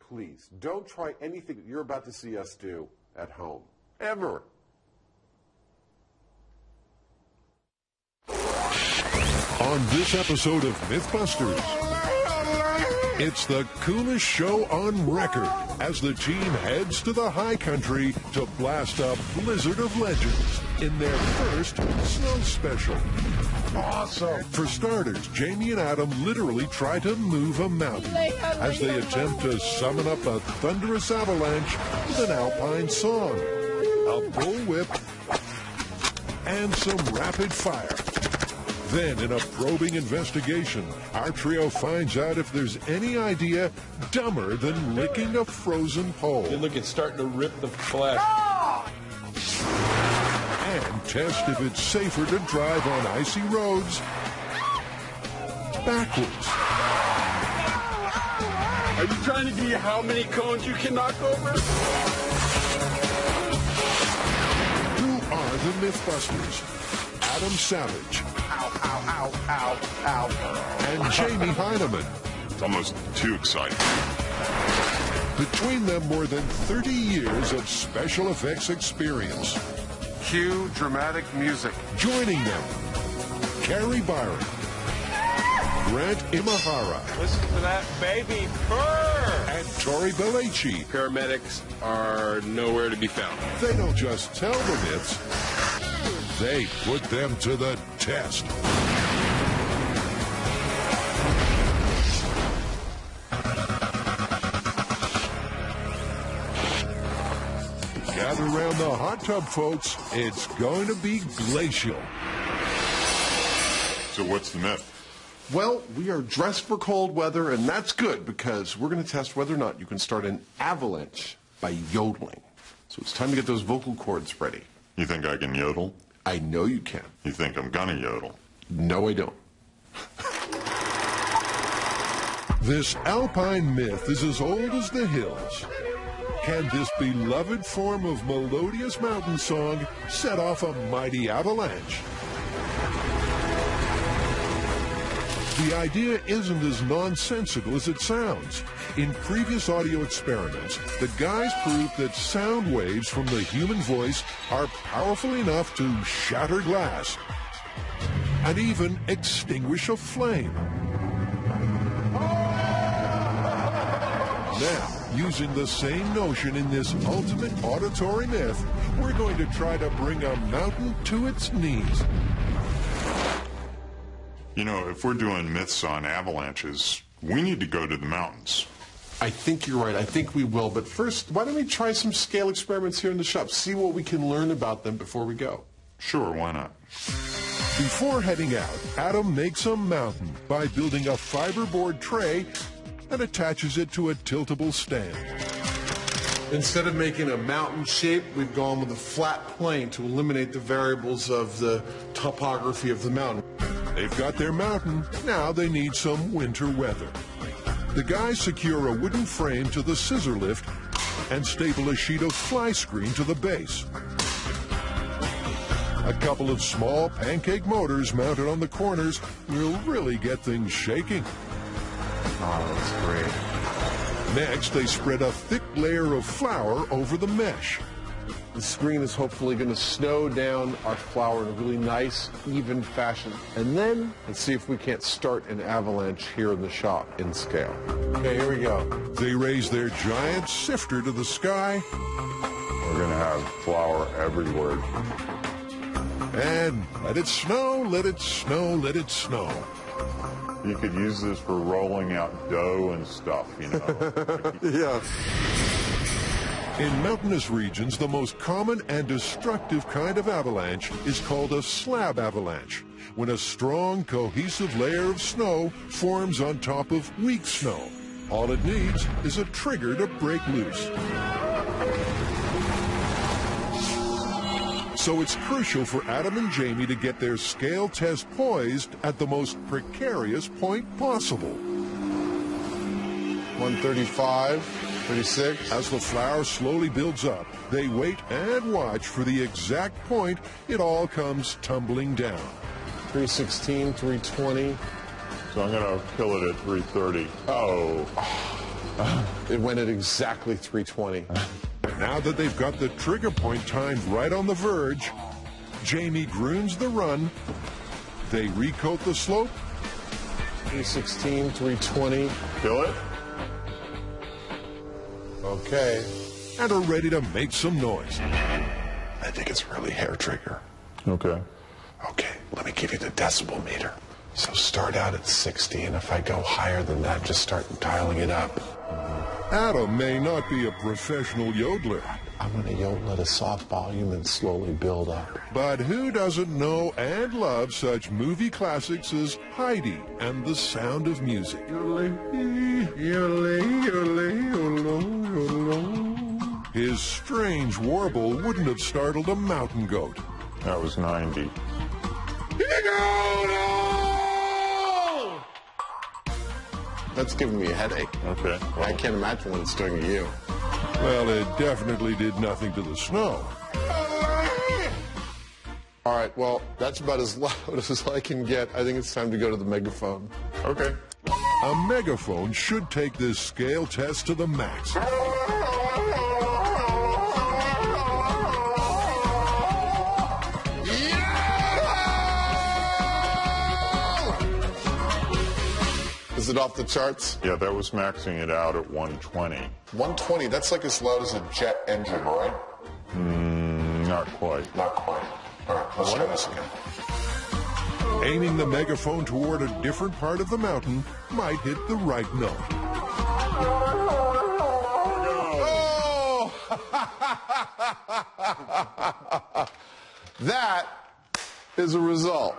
please, don't try anything that you're about to see us do at home. Ever. On this episode of Mythbusters, it's the coolest show on record as the team heads to the high country to blast a blizzard of legends in their first snow special. Awesome! For starters, Jamie and Adam literally try to move a mountain as they attempt to summon up a thunderous avalanche with an alpine song, a bullwhip, and some rapid fire. Then, in a probing investigation, our trio finds out if there's any idea dumber than licking a frozen pole. Hey, look, it's starting to rip the flesh. And test if it's safer to drive on icy roads backwards. Are you trying to see how many cones you can knock over? Who are the Mythbusters? Adam Savage. Ow, ow, ow, ow, ow. And Jamie Heineman. It's almost too exciting. Between them, more than 30 years of special effects experience. Cue dramatic music. Joining them, Carrie Byron, Grant Imahara, Listen to that baby purr. and Tori Belleci. Paramedics are nowhere to be found. They don't just tell the myths, they put them to the test. Gather around the hot tub, folks. It's going to be glacial. So what's the myth? Well, we are dressed for cold weather, and that's good because we're going to test whether or not you can start an avalanche by yodeling. So it's time to get those vocal cords ready. You think I can yodel? I know you can. You think I'm gonna yodel? No, I don't. This alpine myth is as old as the hills. Can this beloved form of melodious mountain song set off a mighty avalanche? The idea isn't as nonsensical as it sounds. In previous audio experiments, the guys proved that sound waves from the human voice are powerful enough to shatter glass and even extinguish a flame. Now, using the same notion in this ultimate auditory myth, we're going to try to bring a mountain to its knees. You know, if we're doing myths on avalanches, we need to go to the mountains. I think you're right. I think we will. But first, why don't we try some scale experiments here in the shop, see what we can learn about them before we go. Sure, why not? Before heading out, Adam makes a mountain by building a fiberboard tray and attaches it to a tiltable stand. Instead of making a mountain shape, we've gone with a flat plane to eliminate the variables of the topography of the mountain. They've got their mountain, now they need some winter weather. The guys secure a wooden frame to the scissor lift and staple a sheet of fly screen to the base. A couple of small pancake motors mounted on the corners will really get things shaking. Oh, that's great. Next, they spread a thick layer of flour over the mesh. The screen is hopefully going to snow down our flour in a really nice, even fashion. And then, let's see if we can't start an avalanche here in the shop in scale. Okay, here we go. They raise their giant sifter to the sky. We're gonna have flour everywhere. And let it snow, let it snow, let it snow. You could use this for rolling out dough and stuff, you know. Yeah. In mountainous regions, the most common and destructive kind of avalanche is called a slab avalanche, when a strong, cohesive layer of snow forms on top of weak snow. All it needs is a trigger to break loose. So it's crucial for Adam and Jamie to get their scale test poised at the most precarious point possible. 135, 36. As the flour slowly builds up, they wait and watch for the exact point it all comes tumbling down. 316, 320. So I'm gonna kill it at 330. Oh. It went at exactly 320. Now that they've got the trigger point timed right on the verge, Jamie groons the run. They recoat the slope. 316, 320. Feel it? Okay. And are ready to make some noise. I think it's really hair trigger. Okay. Okay, let me give you the decibel meter. So start out at 60, and if I go higher than that, just start dialing it up. Adam may not be a professional yodeler, I'm going to yodel at a soft volume and slowly build up. but who doesn't know and love such movie classics as Heidi and The Sound of Music? His strange warble wouldn't have startled a mountain goat. That was 90. That's giving me a headache. Okay. I can't imagine what it's doing to you. Well, it definitely did nothing to the snow. All right, well, that's about as loud as I can get. I think it's time to go to the megaphone. Okay. A megaphone should take this scale test to the max. Is it off the charts? Yeah, that was maxing it out at 120. 120, that's like as loud as a jet engine, right? Not quite. Not quite. All right, let's try this again. Aiming the megaphone toward a different part of the mountain might hit the right note. Oh! That is a result.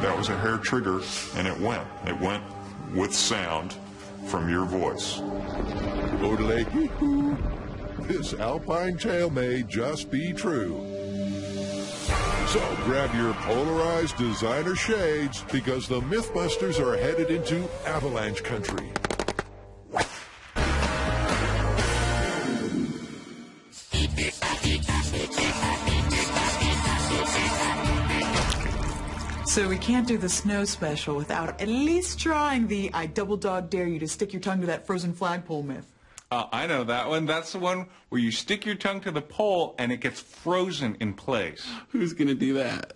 That was a hair trigger, and it went. It went with sound from your voice. Oodalay-hee-hoo. This alpine tale may just be true. So grab your polarized designer shades because the Mythbusters are headed into avalanche country. So we can't do the snow special without at least trying the I double dog dare you to stick your tongue to that frozen flagpole myth. I know that one. That's the one where you stick your tongue to the pole and it gets frozen in place. Who's gonna do that?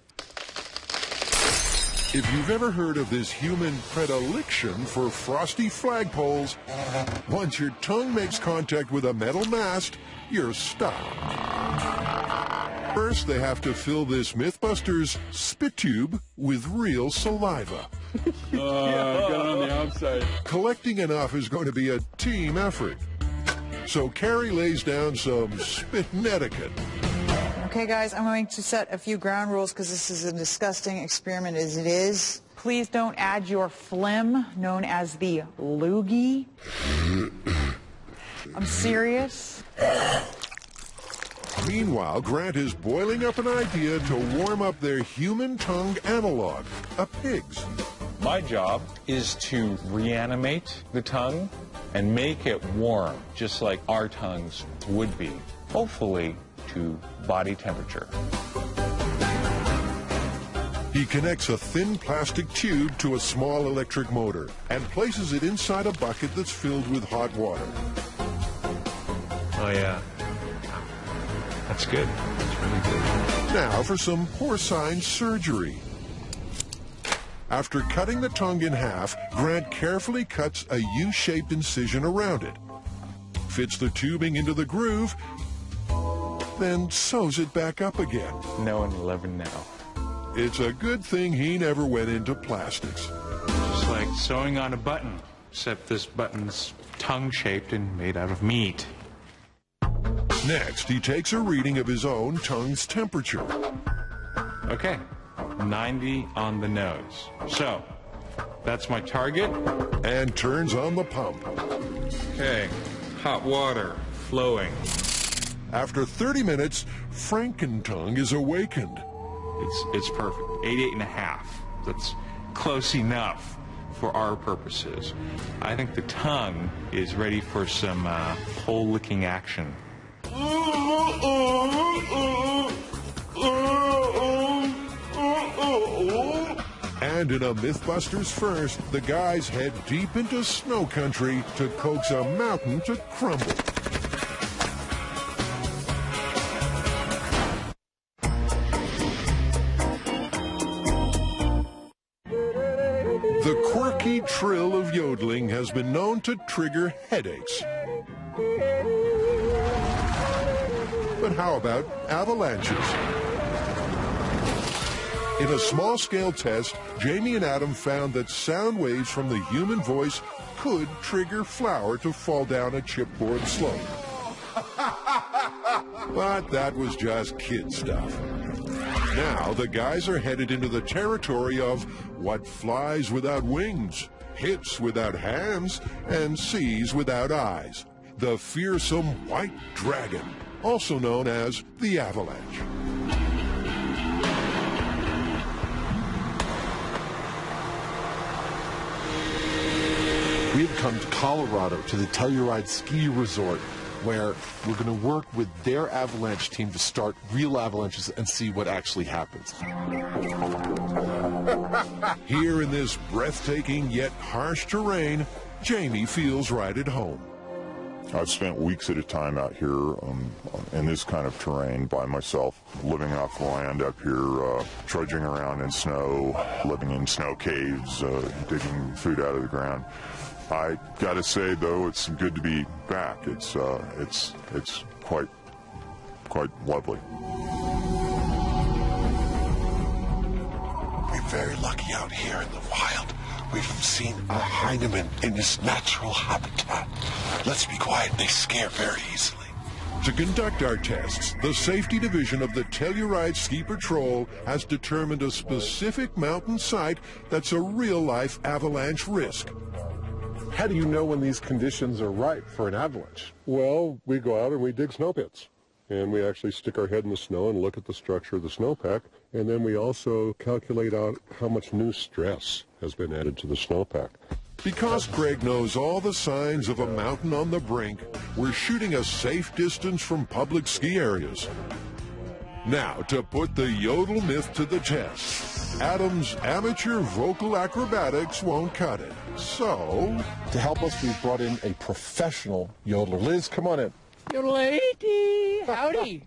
If you've ever heard of this human predilection for frosty flagpoles, once your tongue makes contact with a metal mast, you're stuck. First, they have to fill this Mythbusters spit tube with real saliva. Got on the outside. Collecting enough is going to be a team effort. So Carrie lays down some spit etiquette. Okay, guys, I'm going to set a few ground rules because this is a disgusting experiment as it is. Please don't add your phlegm, known as the loogie. I'm serious. Meanwhile, Grant is boiling up an idea to warm up their human tongue analog, a pig's. My job is to reanimate the tongue and make it warm, just like our tongues would be, hopefully to body temperature. He connects a thin plastic tube to a small electric motor and places it inside a bucket that's filled with hot water. Oh, yeah. That's good. That's really good. Now for some porcine surgery. After cutting the tongue in half, Grant carefully cuts a U-shaped incision around it, fits the tubing into the groove, then sews it back up again. No one will ever know. It's a good thing he never went into plastics. Just like sewing on a button, except this button's tongue-shaped and made out of meat. Next, he takes a reading of his own tongue's temperature. Okay, 90 on the nose. So, that's my target. And turns on the pump. Okay, hot water flowing. After 30 minutes, Frankentongue is awakened. It's perfect. 88.5. That's close enough for our purposes. I think the tongue is ready for some hole-licking action. And in a Mythbusters first, the guys head deep into snow country to coax a mountain to crumble. The quirky trill of yodeling has been known to trigger headaches. But how about avalanches? In a small-scale test, Jamie and Adam found that sound waves from the human voice could trigger flour to fall down a chipboard slope. But that was just kid stuff. Now the guys are headed into the territory of what flies without wings, hits without hands, and sees without eyes. The fearsome white dragon, also known as the avalanche. We have come to Colorado to the Telluride Ski Resort, where we're going to work with their avalanche team to start real avalanches and see what actually happens. Here in this breathtaking yet harsh terrain, Jamie feels right at home. I've spent weeks at a time out here in this kind of terrain by myself, living off the land up here, trudging around in snow, living in snow caves, digging food out of the ground. I gotta say, though, it's good to be back. It's quite lovely. We're very lucky out here in the wild. We've seen a Heinemann in his natural habitat. Let's be quiet, they scare very easily. To conduct our tests, the Safety Division of the Telluride Ski Patrol has determined a specific mountain site that's a real-life avalanche risk. How do you know when these conditions are right for an avalanche? Well, we go out and we dig snow pits. And we actually stick our head in the snow and look at the structure of the snowpack. And then we also calculate out how much new stress has been added to the snowpack. Because Greg knows all the signs of a mountain on the brink, we're shooting a safe distance from public ski areas. Now, to put the yodel myth to the test, Adam's amateur vocal acrobatics won't cut it. So, To help us, we've brought in a professional yodeler. Liz, come on in. Yodelady, howdy.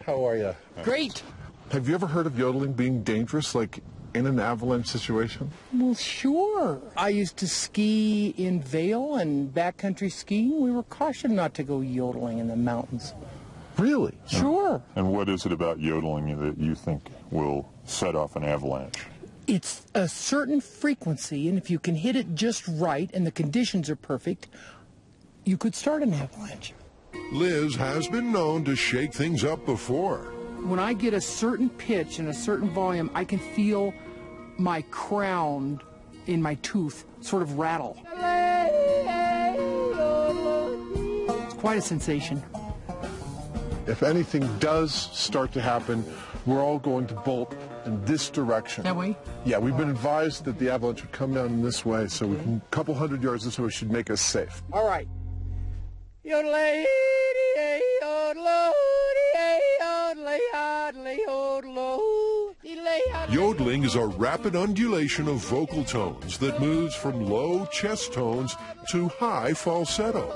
How are you? Great. Have you ever heard of yodeling being dangerous, like in an avalanche situation? Well, sure. I used to ski in Vail and backcountry skiing. We were cautioned not to go yodeling in the mountains. Really? Sure. And what is it about yodeling that you think will set off an avalanche? It's a certain frequency, and if you can hit it just right and the conditions are perfect, you could start an avalanche. Liz has been known to shake things up before. When I get a certain pitch and a certain volume, I can feel my crown in my tooth sort of rattle. It's quite a sensation. If anything does start to happen, we're all going to bolt in this direction. That way? Yeah, we've been advised that the avalanche would come down in this way, so we can, a couple hundred yards this way should make us safe. All right. Yodelay, Yodeling is a rapid undulation of vocal tones that moves from low chest tones to high falsetto.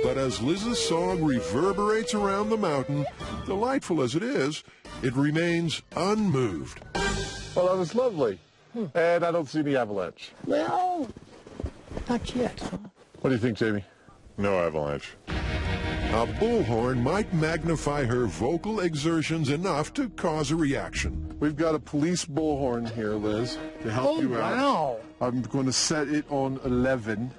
But as Liz's song reverberates around the mountain, delightful as it is, it remains unmoved. Well, that was lovely. And I don't see the avalanche. Well, not yet. What do you think, Jamie? No avalanche. A bullhorn might magnify her vocal exertions enough to cause a reaction. We've got a police bullhorn here, Liz, to help you out. Wow. I'm going to set it on 11.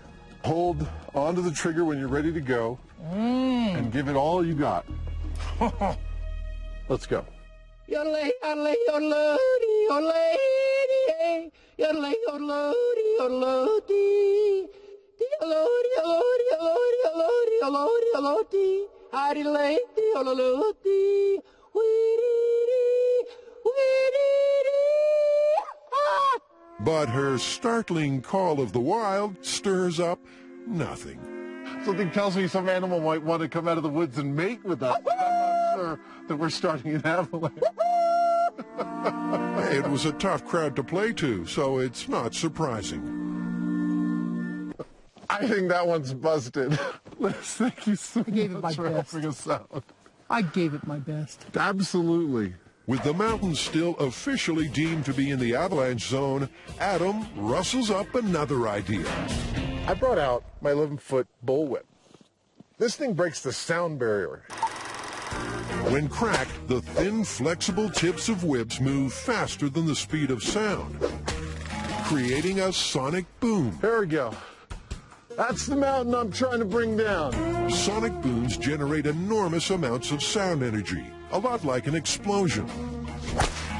Hold onto the trigger when you're ready to go, and give it all you got. Let's go. Yodelay, yodelay, yodelody, yodelay, yodelay, yodelody, yodelody, yodelody, yodelody, yodelody, yodelody, yodelody, yodelody, yodelody, But her startling call of the wild stirs up nothing. Something tells me some animal might want to come out of the woods and mate with us. I'm not sure that we're starting an avalanche. It was a tough crowd to play to, so it's not surprising. I think that one's busted. Liz, thank you so gave it much my for best. helping us out. I gave it my best. Absolutely. With the mountain still officially deemed to be in the avalanche zone, Adam rustles up another idea. I brought out my 11-foot bullwhip. This thing breaks the sound barrier. When cracked, the thin, flexible tips of whips move faster than the speed of sound, creating a sonic boom. Here we go. That's the mountain I'm trying to bring down. Sonic booms generate enormous amounts of sound energy, a lot like an explosion.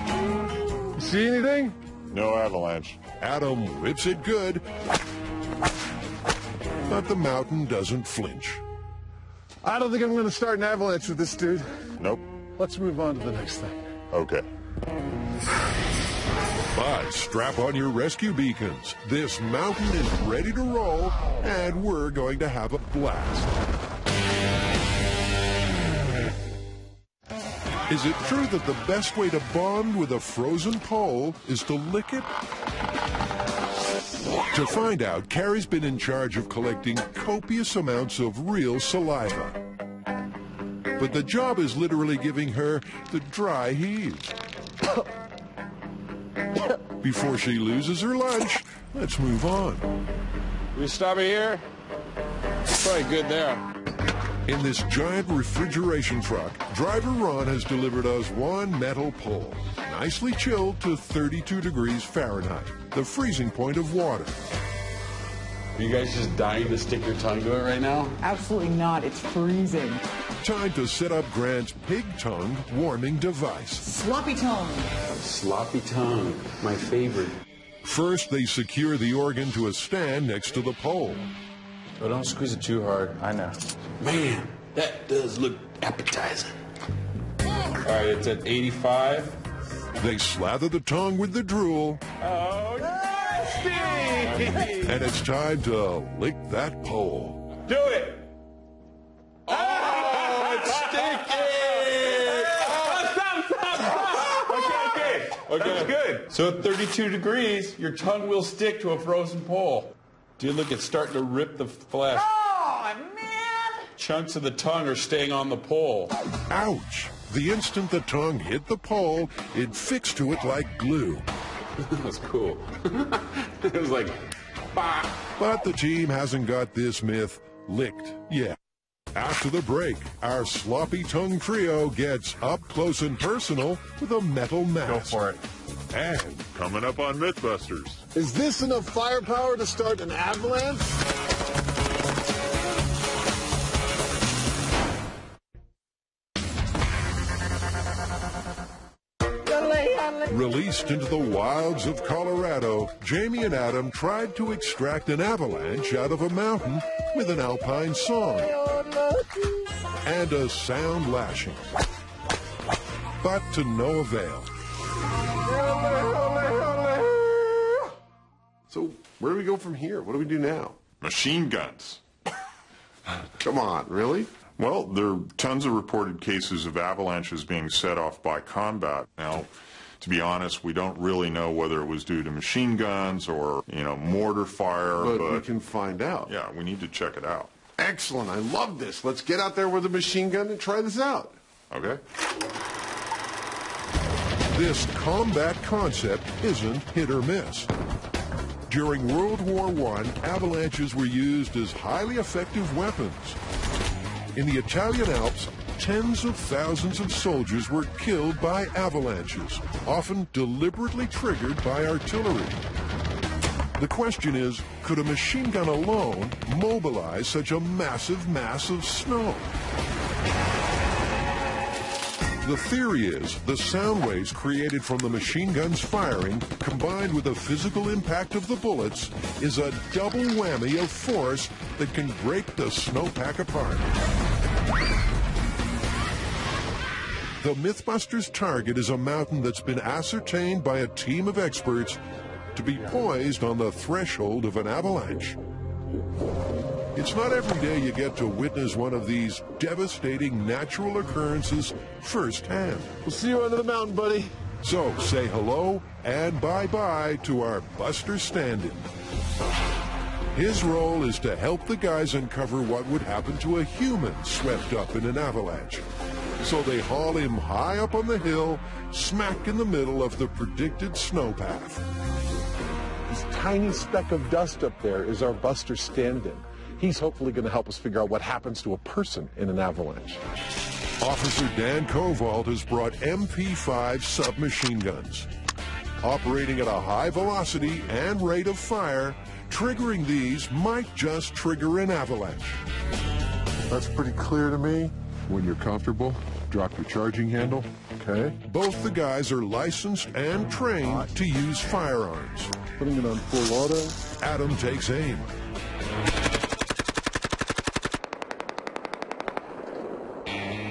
You see anything? No avalanche. Adam whips it good, but the mountain doesn't flinch. I don't think I'm going to start an avalanche with this dude. Nope. Let's move on to the next thing. Okay. But strap on your rescue beacons. This mountain is ready to roll, and we're going to have a blast. Is it true that the best way to bond with a frozen pole is to lick it? To find out, Carrie's been in charge of collecting copious amounts of real saliva. But the job is literally giving her the dry heaves. Before she loses her lunch, let's move on. We stop it here? It's probably good there. In this giant refrigeration truck, driver Ron has delivered us one metal pole, nicely chilled to 32 degrees Fahrenheit, the freezing point of water. Are you guys just dying to stick your tongue to it right now? Absolutely not. It's freezing. Time to set up Grant's pig tongue warming device. Sloppy tongue. Sloppy tongue, my favorite. First, they secure the organ to a stand next to the pole. But don't squeeze it too hard. I know. Man, that does look appetizing. All right, it's at 85. They slather the tongue with the drool. Oh, nasty! And it's time to lick that pole. Do it! Oh, it's sticky! Stop! Okay. That's good. So at 32 degrees, your tongue will stick to a frozen pole. Dude, look, it's starting to rip the flesh. Oh, man! Chunks of the tongue are staying on the pole. Ouch! The instant the tongue hit the pole, it fixed to it like glue. That was cool. It was like, bah! But the team hasn't got this myth licked yet. After the break, our sloppy tongue trio gets up close and personal with a metal mask. Go for it. And Coming up on Mythbusters. Is this enough firepower to start an avalanche? released into the wilds of Colorado, Jamie and Adam tried to extract an avalanche out of a mountain with an alpine song and a sound lashing. But to no avail. So where do we go from here? What do we do now? Machine guns. Come on, really? Well, there are tons of reported cases of avalanches being set off by combat. Now, to be honest, we don't really know whether it was due to machine guns or, mortar fire. But we can find out. Yeah, we need to check it out. Excellent. I love this. Let's get out there with a machine gun and try this out. Okay? This combat concept isn't hit or miss. During World War I, avalanches were used as highly effective weapons. In the Italian Alps, tens of thousands of soldiers were killed by avalanches, often deliberately triggered by artillery. The question is, could a machine gun alone mobilize such a massive mass of snow? The theory is the sound waves created from the machine gun's firing, combined with the physical impact of the bullets, is a double whammy of force that can break the snowpack apart. The Mythbusters target is a mountain that's been ascertained by a team of experts to be poised on the threshold of an avalanche. It's not every day you get to witness one of these devastating natural occurrences firsthand. We'll see you under the mountain, buddy. So say hello and bye-bye to our Buster stand-in. His role is to help the guys uncover what would happen to a human swept up in an avalanche. So they haul him high up on the hill, smack in the middle of the predicted snowpath. This tiny speck of dust up there is our Buster stand-in. He's hopefully going to help us figure out what happens to a person in an avalanche. Officer Dan Kovald has brought MP5 submachine guns. Operating at a high velocity and rate of fire, triggering these might just trigger an avalanche. That's pretty clear to me. When you're comfortable, drop your charging handle. Okay. Both the guys are licensed and trained to use firearms. Putting it on full auto. Adam takes aim.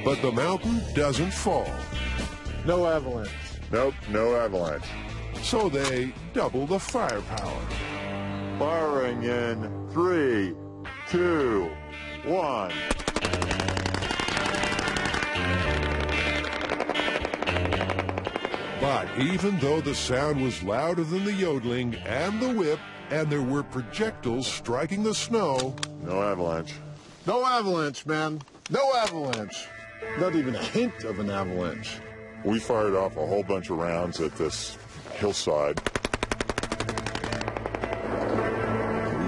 But the mountain doesn't fall. No avalanche. Nope, no avalanche. So they double the firepower. Firing in 3, 2, 1. But even though the sound was louder than the yodeling and the whip, and there were projectiles striking the snow... No avalanche. No avalanche, man. No avalanche. Not even a hint of an avalanche. We fired off a whole bunch of rounds at this hillside.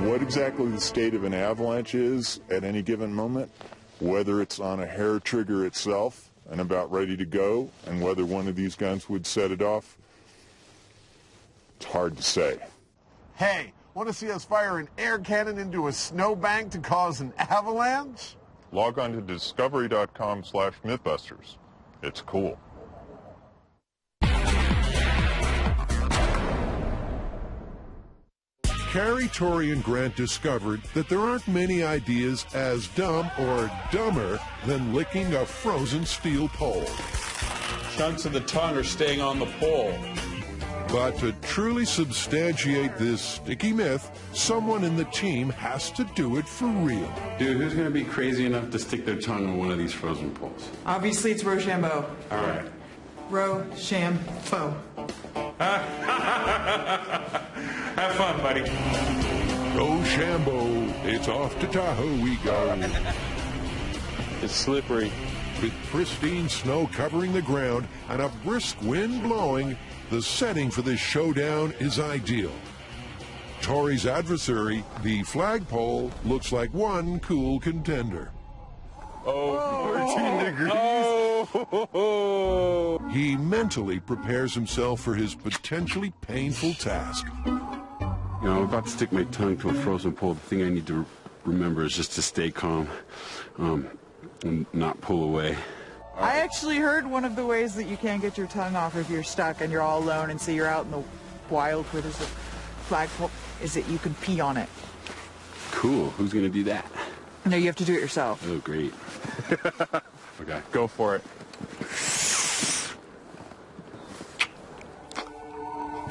What exactly the state of an avalanche is at any given moment, whether it's on a hair trigger itself and about ready to go, and whether one of these guns would set it off, it's hard to say. Hey, want to see us fire an air cannon into a snowbank to cause an avalanche? Log on to discovery.com/Mythbusters. It's cool. Carrie, Tori, and Grant discovered that there aren't many ideas as dumb or dumber than licking a frozen steel pole. Chunks of the tongue are staying on the pole. But to truly substantiate this sticky myth, someone in the team has to do it for real. Dude, who's going to be crazy enough to stick their tongue on one of these frozen poles? Obviously, it's Rochambeau. All right. Rochambeau. Have fun, buddy. Rochambeau, it's off to Tahoe we go. It's slippery. With pristine snow covering the ground and a brisk wind blowing, the setting for this showdown is ideal. Tori's adversary, the flagpole, looks like one cool contender. 14 degrees. Oh. He mentally prepares himself for his potentially painful task. You know, I'm about to stick my tongue to a frozen pole. The thing I need to remember is just to stay calm and not pull away. I actually heard one of the ways that you can't get your tongue off if you're stuck and you're all alone and say you're out in the wild where there's a flagpole is that you can pee on it. Cool. Who's going to do that? No, you have to do it yourself. Oh, great. Okay, go for it.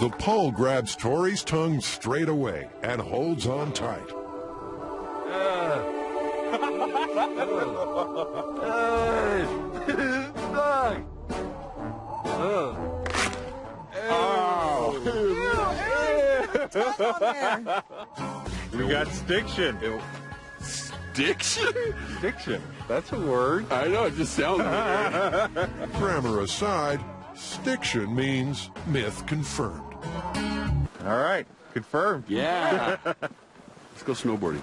The pole grabs Tori's tongue straight away and holds on tight. We got stiction. Diction? Stiction. That's a word. I know, it just sounds weird. Grammar aside, stiction means myth confirmed. All right, confirmed. Yeah. Let's go snowboarding.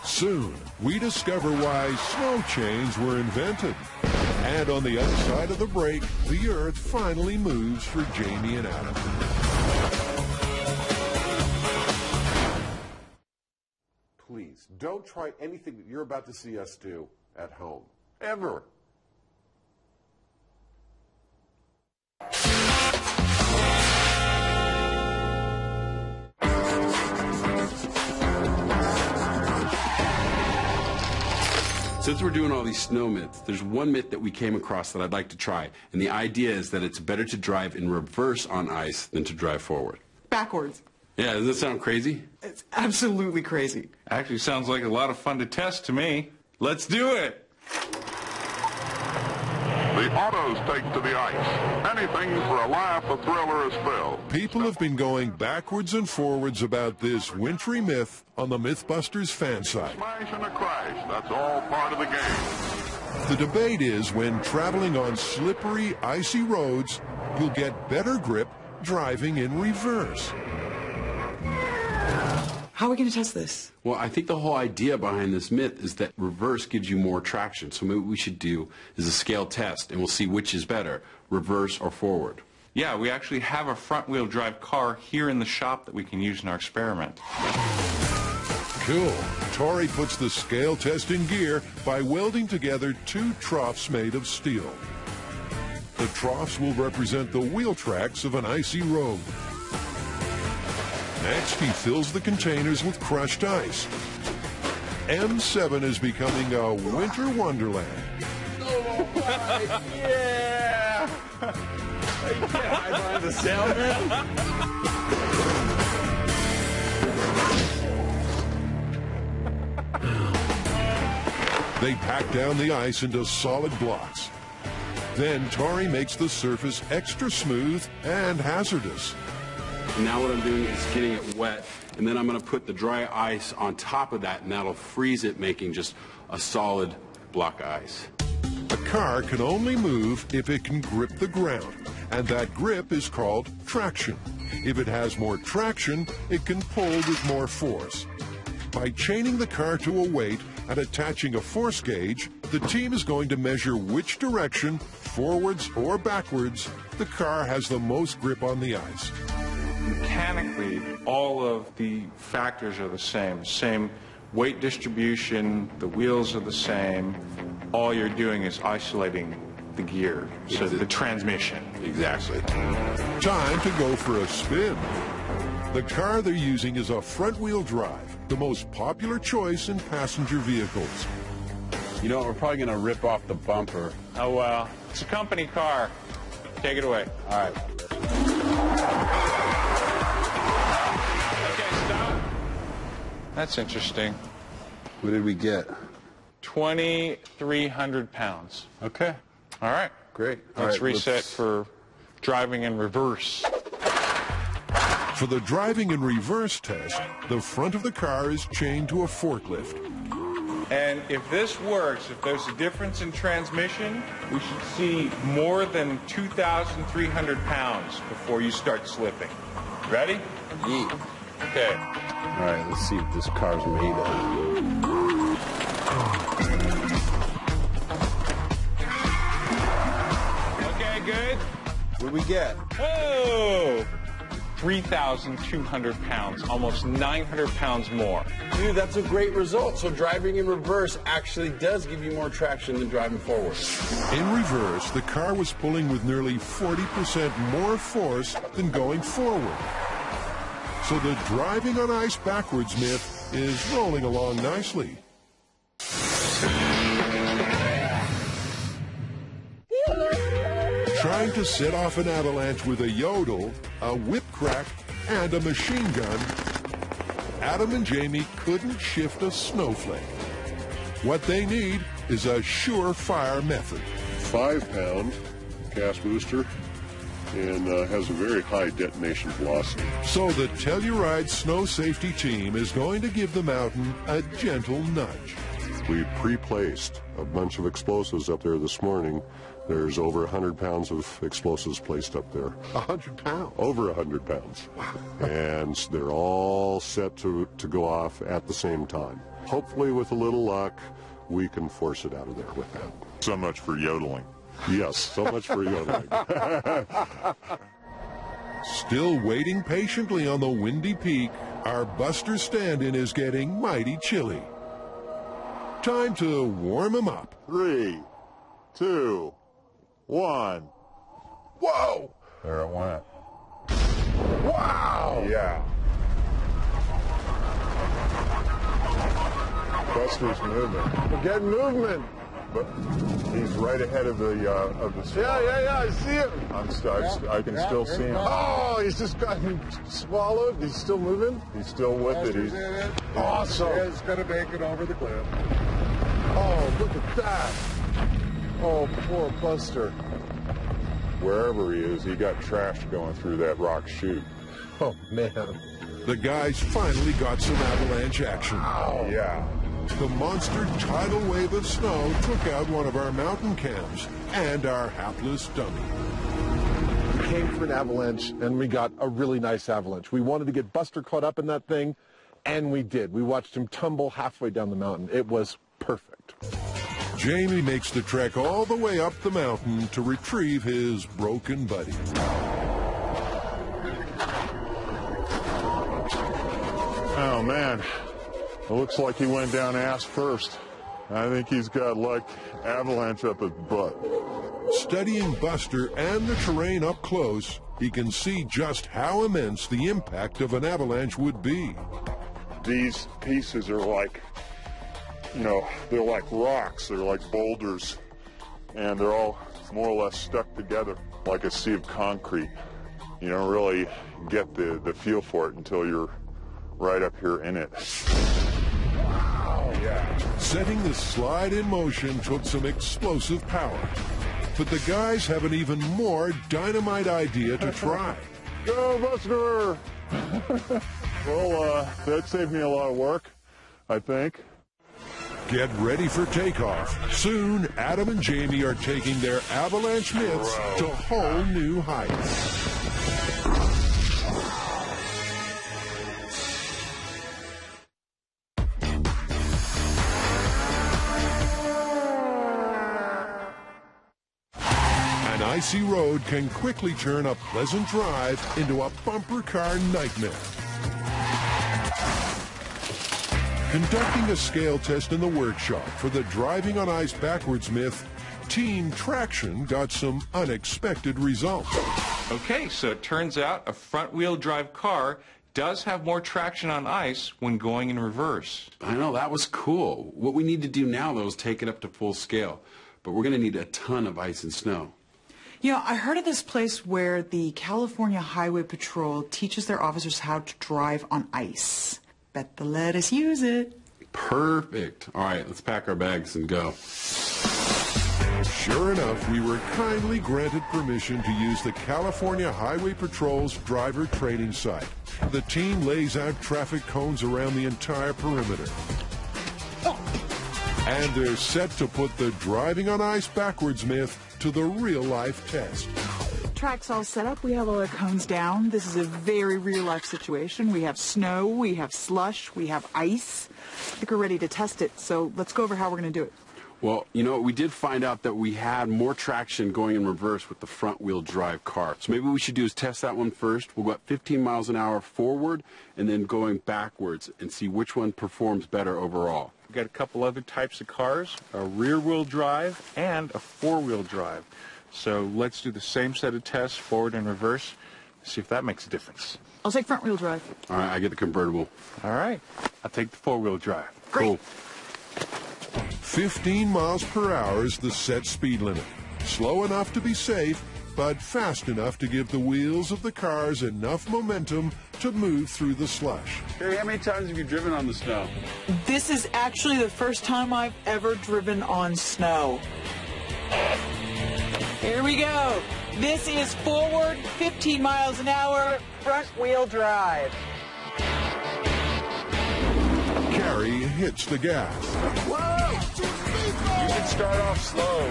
Soon, we discover why snow chains were invented. And on the other side of the break, the Earth finally moves for Jamie and Adam. Please, don't try anything that you're about to see us do at home. Ever. Since we're doing all these snow myths, there's one myth that we came across that I'd like to try. And the idea is that it's better to drive in reverse on ice than to drive forward. Backwards. Yeah, does that sound crazy? It's absolutely crazy. Actually sounds like a lot of fun to test to me. Let's do it. The autos take to the ice. Anything for a laugh, a thrill, or a spill. People have been going backwards and forwards about this wintry myth on the Mythbusters fan site. Smash and a crash, that's all part of the game. The debate is when traveling on slippery, icy roads, you'll get better grip driving in reverse. How are we going to test this? Well, I think the whole idea behind this myth is that reverse gives you more traction. So maybe what we should do is a scale test, and we'll see which is better, reverse or forward. Yeah, we actually have a front-wheel drive car here in the shop that we can use in our experiment. Cool. Tori puts the scale test in gear by welding together two troughs made of steel. The troughs will represent the wheel tracks of an icy road. Next, he fills the containers with crushed ice. M7 is becoming a winter wonderland. Oh, yeah! You can't hide behind the sound, man. They pack down the ice into solid blocks. Then Tori makes the surface extra smooth and hazardous. Now what I'm doing is getting it wet, and then I'm going to put the dry ice on top of that, and that'll freeze it, making just a solid block of ice. A car can only move if it can grip the ground, and that grip is called traction. If it has more traction, it can pull with more force. By chaining the car to a weight and attaching a force gauge, the team is going to measure which direction, forwards or backwards, the car has the most grip on the ice. Mechanically, all of the factors are the same weight distribution, the wheels are the same. All you're doing is isolating the gear, so the transmission. Exactly. Time to go for a spin. The car they're using is a front-wheel drive, the most popular choice in passenger vehicles. You know what, we're probably going to rip off the bumper. Oh, well, it's a company car. Take it away. All right. That's interesting. What did we get? 2,300 pounds. Okay. All right. Great. Let's reset for driving in reverse. For the driving in reverse test, the front of the car is chained to a forklift. And if this works, if there's a difference in transmission, we should see more than 2,300 pounds before you start slipping. Ready? Yeah. Okay. All right, let's see what this car's made of. Okay, good. What do we get? Oh! 3,200 pounds, almost 900 pounds more. Dude, that's a great result. So driving in reverse actually does give you more traction than driving forward. In reverse, the car was pulling with nearly 40% more force than going forward. So the driving on ice backwards myth is rolling along nicely. Trying to set off an avalanche with a yodel, a whip crack, and a machine gun, Adam and Jamie couldn't shift a snowflake. What they need is a surefire method. 5-pound gas booster and has a very high detonation velocity. So the Telluride Snow Safety Team is going to give the mountain a gentle nudge. We pre-placed a bunch of explosives up there this morning. There's over 100 pounds of explosives placed up there. 100 pounds? Over 100 pounds. And they're all set to go off at the same time. Hopefully, with a little luck, we can force it out of there with that. So much for yodeling. Yes, so much for yodeling. Still waiting patiently on the windy peak, our Buster stand-in is getting mighty chilly. Time to warm him up. 3, 2, 1. Whoa! There it went. Wow! Yeah. Buster's moving. We're getting movement. But he's right ahead of the Yeah, I see him. I can still see him. Oh, he's just gotten swallowed. He's still moving. He's still with it. He's awesome. He's going to make it over the cliff. Oh, look at that. Oh, poor Buster. Wherever he is, he got trash going through that rock chute. Oh, man. The guys finally got some avalanche action. Yeah. The monster tidal wave of snow took out one of our mountain cams and our hapless dummy. We came for an avalanche, and we got a really nice avalanche. We wanted to get Buster caught up in that thing, and we did. We watched him tumble halfway down the mountain. It was perfect. Jamie makes the trek all the way up the mountain to retrieve his broken buddy. Oh, man. It looks like he went down ass first. I think he's got, like, avalanche up his butt. Studying Buster and the terrain up close, he can see just how immense the impact of an avalanche would be. These pieces are like, you know, they're like rocks, they're like boulders, and they're all more or less stuck together like a sea of concrete. You don't really get the feel for it until you're right up here in it. Wow, yeah. Setting the slide in motion took some explosive power, but the guys have an even more dynamite idea to try. Go, Buster! Well, that saved me a lot of work, I think. Get ready for takeoff. Soon, Adam and Jamie are taking their avalanche myths to whole new heights. An icy road can quickly turn a pleasant drive into a bumper car nightmare. Conducting a scale test in the workshop for the driving on ice backwards myth, Team Traction got some unexpected results. Okay, so it turns out a front-wheel drive car does have more traction on ice when going in reverse. I know, that was cool. What we need to do now, though, is take it up to full scale. But we're going to need a ton of ice and snow. You know, I heard of this place where the California Highway Patrol teaches their officers how to drive on ice. Bet they'll let us use it. Perfect. All right, let's pack our bags and go. Sure enough, we were kindly granted permission to use the California Highway Patrol's driver training site. The team lays out traffic cones around the entire perimeter. And they're set to put the driving on ice backwards myth to the real-life test. Track's all set up. We have all our cones down. This is a very real-life situation. We have snow, we have slush, we have ice. I think we're ready to test it, so let's go over how we're going to do it. Well, you know, we did find out that we had more traction going in reverse with the front-wheel drive car. So maybe what we should do is test that one first. We'll go at 15 miles an hour forward and then going backwards and see which one performs better overall. We've got a couple other types of cars, a rear-wheel drive and a four-wheel drive. So let's do the same set of tests, forward and reverse, see if that makes a difference. I'll take front-wheel drive. All right, I get the convertible. All right, I'll take the four-wheel drive. Great. Cool. 15 miles per hour is the set speed limit. Slow enough to be safe, but fast enough to give the wheels of the cars enough momentum to move through the slush. Carrie, how many times have you driven on the snow? This is actually the first time I've ever driven on snow. Here we go. This is forward, 15 miles an hour, front-wheel drive. Carrie hits the gas. Whoa! You can start off slow.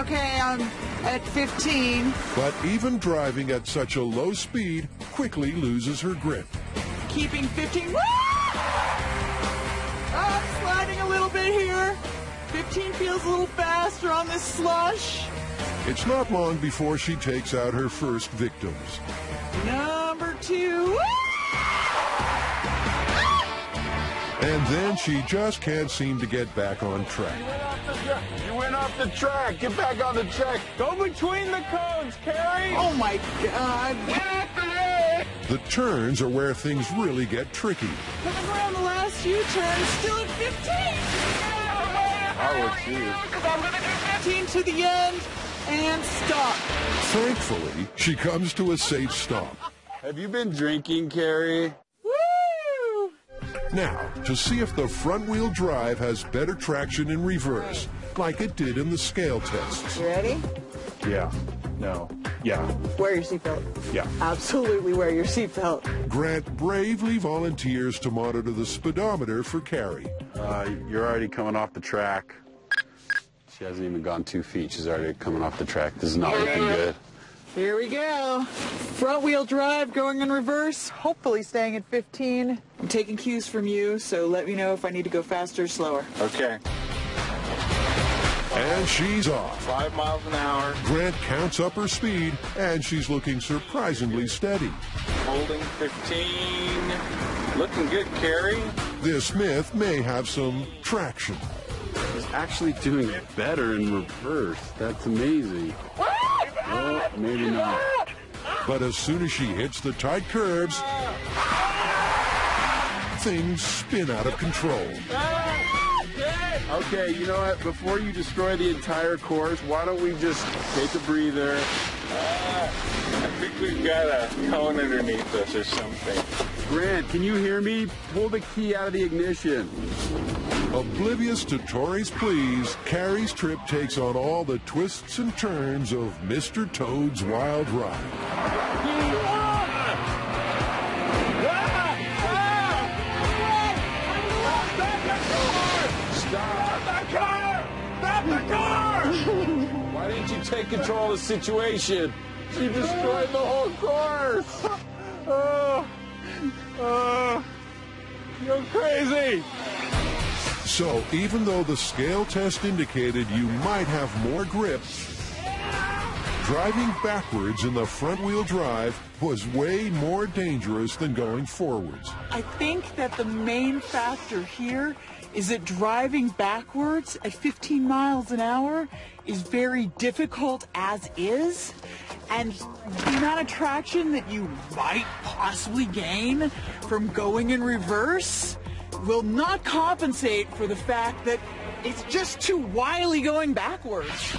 Okay, I'm at 15. But even driving at such a low speed quickly loses her grip. Keeping 15. Woo! I'm sliding a little bit here. 15 feels a little faster on this slush. It's not long before she takes out her first victims. Number 2. And then she just can't seem to get back on track. You went off the track. Get back on the track. Go between the cones, Carrie! Oh my God. The turns are where things really get tricky. Coming around the last few turns, still at 15. I would choose. 15 to the end and stop. Thankfully, she comes to a safe stop. Have you been drinking, Carrie? Woo! Now, to see if the front-wheel drive has better traction in reverse, like it did in the scale tests. You ready? Yeah. No. Yeah. Wear your seatbelt. Yeah. Absolutely wear your seatbelt. Grant bravely volunteers to monitor the speedometer for Carrie. You're already coming off the track. She hasn't even gone 2 feet. She's already coming off the track. This is not looking good. Here we go. Front wheel drive going in reverse, hopefully staying at 15. I'm taking cues from you, so let me know if I need to go faster or slower. Okay. And she's off. 5 miles an hour. Grant counts up her speed, and she's looking surprisingly steady. Holding 15. Looking good, Carrie. This myth may have some traction. She's actually doing better in reverse. That's amazing. Well, maybe not. But as soon as she hits the tight curves, things spin out of control. Okay, you know what? Before you destroy the entire course, why don't we just take a breather? I think we've got a cone underneath us or something. Grant, can you hear me? Pull the key out of the ignition. Oblivious to Tori's pleas, Carrie's trip takes on all the twists and turns of Mr. Toad's Wild Ride. Why didn't you take control of the situation? She destroyed the whole course. You're crazy. So even though the scale test indicated you might have more grip, driving backwards in the front-wheel drive was way more dangerous than going forwards. I think that the main factor here is that driving backwards at 15 miles an hour is very difficult as is, and the amount of traction that you might possibly gain from going in reverse will not compensate for the fact that it's just too wily going backwards.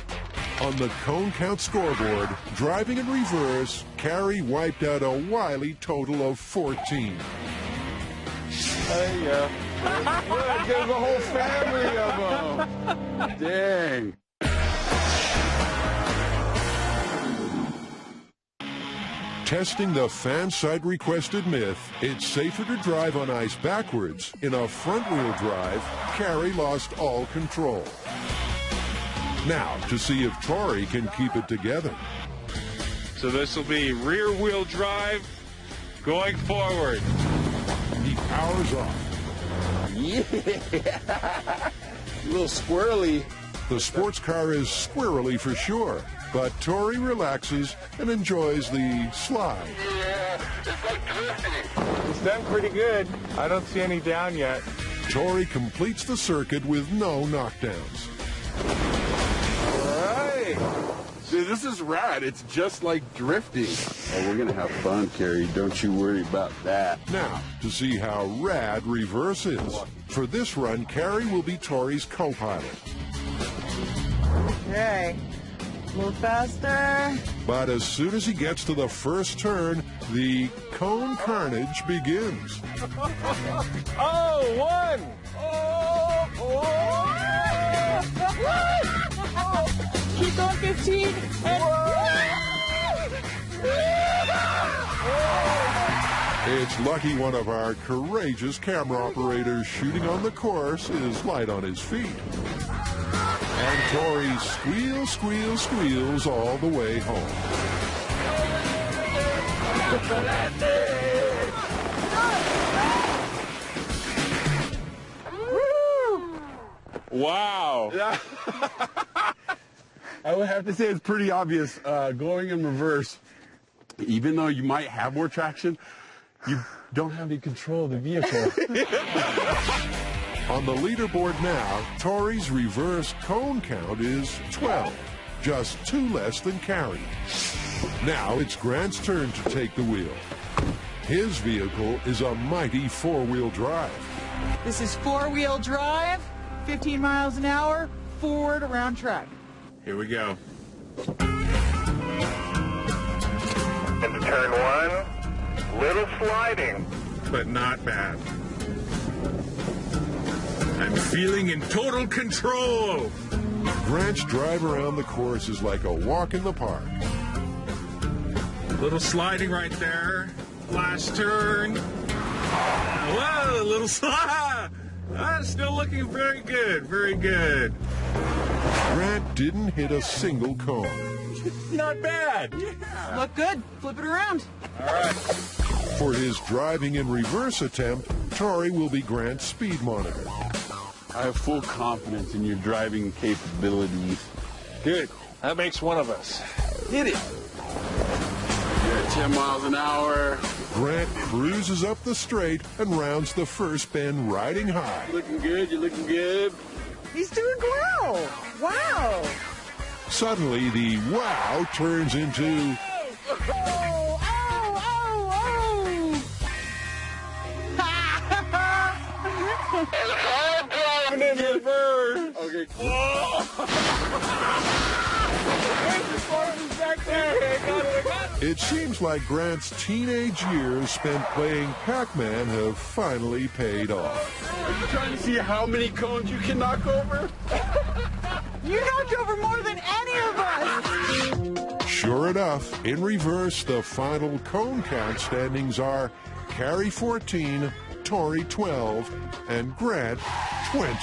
On the cone count scoreboard, driving in reverse, Carrie wiped out a wily total of 14. There you go. Look, there's a whole family of them. Dang. Testing the fan site requested myth, it's safer to drive on ice backwards. In a front-wheel drive, Carrie lost all control. Now, to see if Tori can keep it together. So this will be rear-wheel drive going forward. He powers off. Yeah. A little squirrely. The sports car is squirrely for sure, but Tori relaxes and enjoys the slide. It's done pretty good. I don't see any down yet. Tori completes the circuit with no knockdowns. All right. Dude, this is rad. It's just like drifting. Oh, we're going to have fun, Carrie. Don't you worry about that. Now, to see how rad reverse is. For this run, Carrie will be Tori's co-pilot. Okay, a little faster. But as soon as he gets to the first turn, the cone carnage begins. Oh, one! Keep going 15. It's lucky one of our courageous camera operators shooting on the course is light on his feet. And Tori squeals all the way home. Wow. I would have to say it's pretty obvious going in reverse. Even though you might have more traction, you don't have any control of the vehicle. On the leaderboard now, Tori's reverse cone count is 12, just 2 less than Carrie. Now it's Grant's turn to take the wheel. His vehicle is a mighty 4-wheel drive. This is 4-wheel drive, 15 miles an hour, forward around track. Here we go. Into turn one, little sliding. But not bad. I'm feeling in total control. Grant's drive around the course is like a walk in the park. Little sliding right there. Last turn. Whoa, a little slide. That's still looking very good, very good. Grant didn't hit a single cone. Not bad. Yeah. Look good. Flip it around. All right. For his driving in reverse attempt, Tori will be Grant's speed monitor. I have full confidence in your driving capabilities. Good. That makes one of us. Hit it. You're at 10 miles an hour. Grant cruises up the straight and rounds the first bend riding high. Looking good, you're looking good. He's doing well. Wow. Suddenly, the wow turns into... I'm driving in reverse. Okay. It seems like Grant's teenage years spent playing Pac-Man have finally paid off. Are you trying to see how many cones you can knock over? You knocked over more than any of us. Sure enough, in reverse, the final cone count standings are Carrie 14, Tori 12, and Grant 20.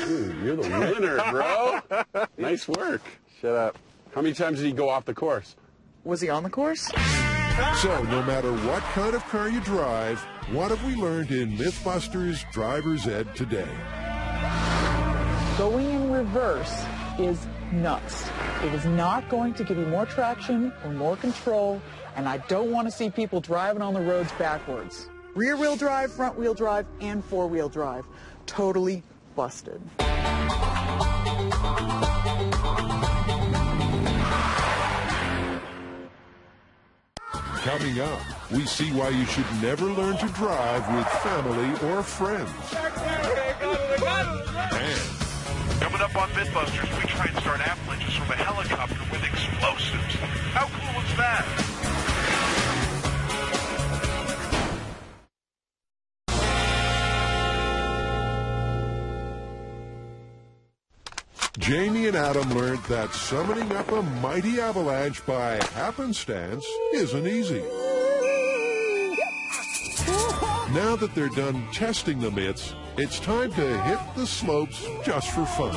Dude, you're the winner, bro. Nice work. Shut up. How many times did he go off the course? Was he on the course? So, no matter what kind of car you drive, what have we learned in Mythbusters Driver's Ed today? Going in reverse is nuts. It is not going to give you more traction or more control, and I don't want to see people driving on the roads backwards. Rear-wheel drive, front-wheel drive, and four-wheel drive. Totally busted. Coming up, we see why you should never learn to drive with family or friends. And Coming up on Mythbusters, we try and start avalanches from a helicopter with explosives. How cool is that? Jamie and Adam learned that summoning up a mighty avalanche by happenstance isn't easy. Now that they're done testing the myths, it's time to hit the slopes just for fun.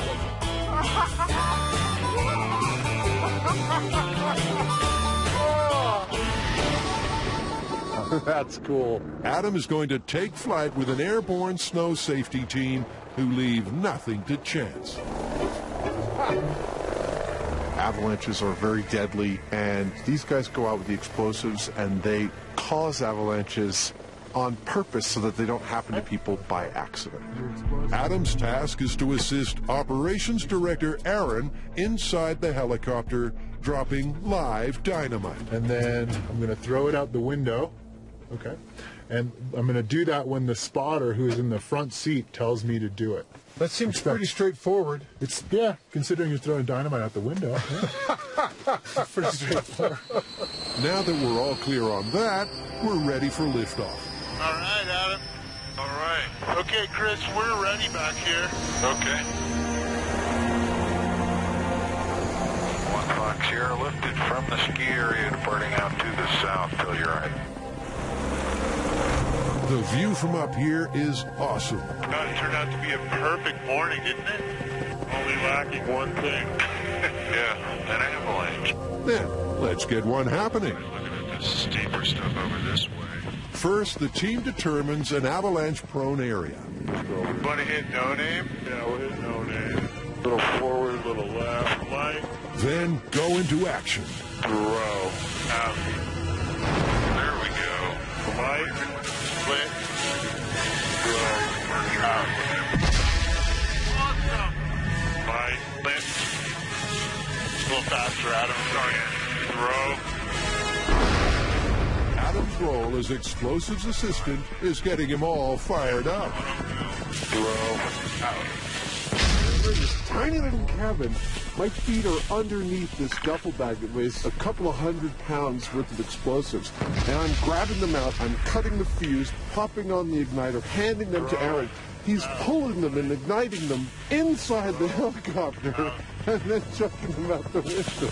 That's cool. Adam is going to take flight with an airborne snow safety team who leave nothing to chance. Avalanches are very deadly, and these guys go out with the explosives and they cause avalanches on purpose so that they don't happen to people by accident. Adam's task is to assist Operations Director Aaron inside the helicopter, dropping live dynamite. And then I'm going to throw it out the window. Okay. And I'm going to do that when the spotter who is in the front seat tells me to do it. That seems pretty straightforward. It's, yeah, considering you're throwing dynamite out the window. Yeah. Pretty straightforward. Now that we're all clear on that, we're ready for liftoff. All right, Adam. All right. Okay, Chris, we're ready back here. Okay. 1 Fox here, lifted from the ski area, departing out to the south. Tell you right. The view from up here is awesome. God, it turned out to be a perfect morning, didn't it? Only lacking one thing. Yeah, an avalanche. Then, let's get one happening. Looking at this steeper stuff over this way. First, the team determines an avalanche-prone area. Want to hit no name? Yeah, we'll hit no name. Little forward, little left, light. Then go into action. Throw. Out. There we go. Light. Split. Throw. Out. Awesome. Light. Split. A little faster, Adam. Sorry. Throw. Adam's role as explosives assistant is getting him all fired up. Throw. Out. We're in this tiny little cabin. My feet are underneath this duffel bag that weighs a couple of 100 pounds worth of explosives. And I'm grabbing them out, I'm cutting the fuse, popping on the igniter, handing them to Aaron. He's pulling them and igniting them inside the helicopter and then chucking them out the window.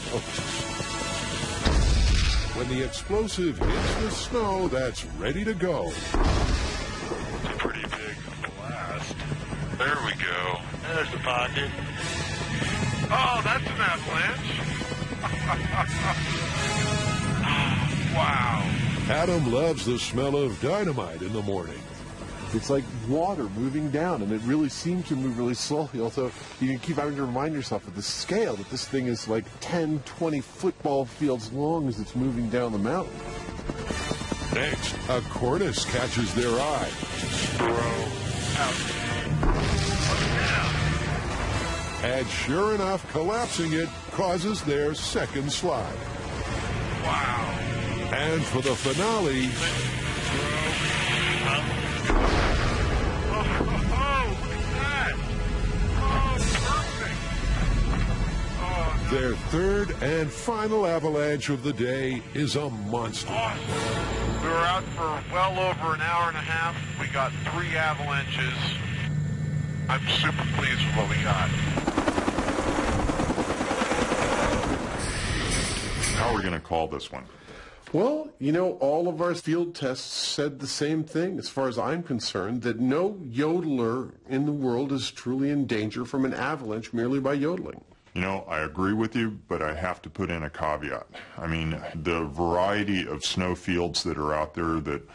When the explosive hits the snow that's ready to go. It's a pretty big blast. There we go. There's the pocket. Oh, that's an avalanche. Wow. Adam loves the smell of dynamite in the morning. It's like water moving down, and it really seems to move really slowly. Also, you can keep having to remind yourself of the scale, that this thing is like 10, 20 football fields long as it's moving down the mountain. Next, a cornice catches their eye. And sure enough, collapsing it causes their second slide. Wow. And for the finale, their third and final avalanche of the day is a monster. Awesome. We were out for well over an hour and a half. We got 3 avalanches. I'm super pleased with what we got. How are we going to call this one? Well, you know, all of our field tests said the same thing, as far as I'm concerned, that no yodeler in the world is truly in danger from an avalanche merely by yodeling. You know, I agree with you, but I have to put in a caveat. I mean, the variety of snow fields that are out there that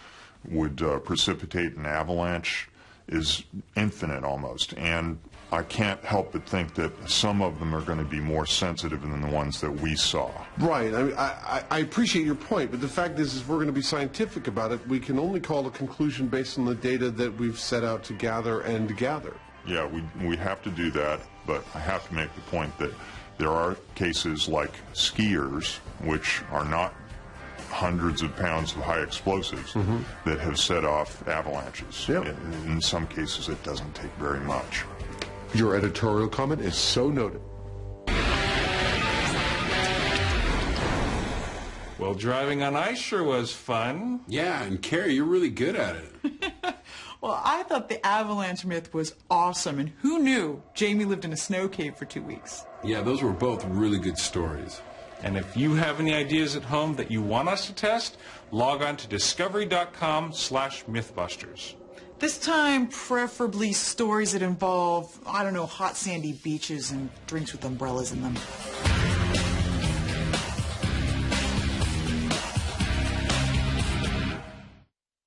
would precipitate an avalanche is infinite almost, and I can't help but think that some of them are going to be more sensitive than the ones that we saw. Right. I mean, I appreciate your point, but the fact is if we're going to be scientific about it, we can only call a conclusion based on the data that we've set out to gather and gather. Yeah, we have to do that, but I have to make the point that there are cases like skiers, which are not hundreds of pounds of high explosives, that have set off avalanches. Yep. In some cases, it doesn't take very much. Your editorial comment is so noted. Well, driving on ice sure was fun. Yeah, and Carrie, you're really good at it. Well, I thought the avalanche myth was awesome, and who knew Jamie lived in a snow cave for 2 weeks? Yeah, those were both really good stories. And if you have any ideas at home that you want us to test, log on to discovery.com/mythbusters. This time, preferably stories that involve, I don't know, hot sandy beaches and drinks with umbrellas in them.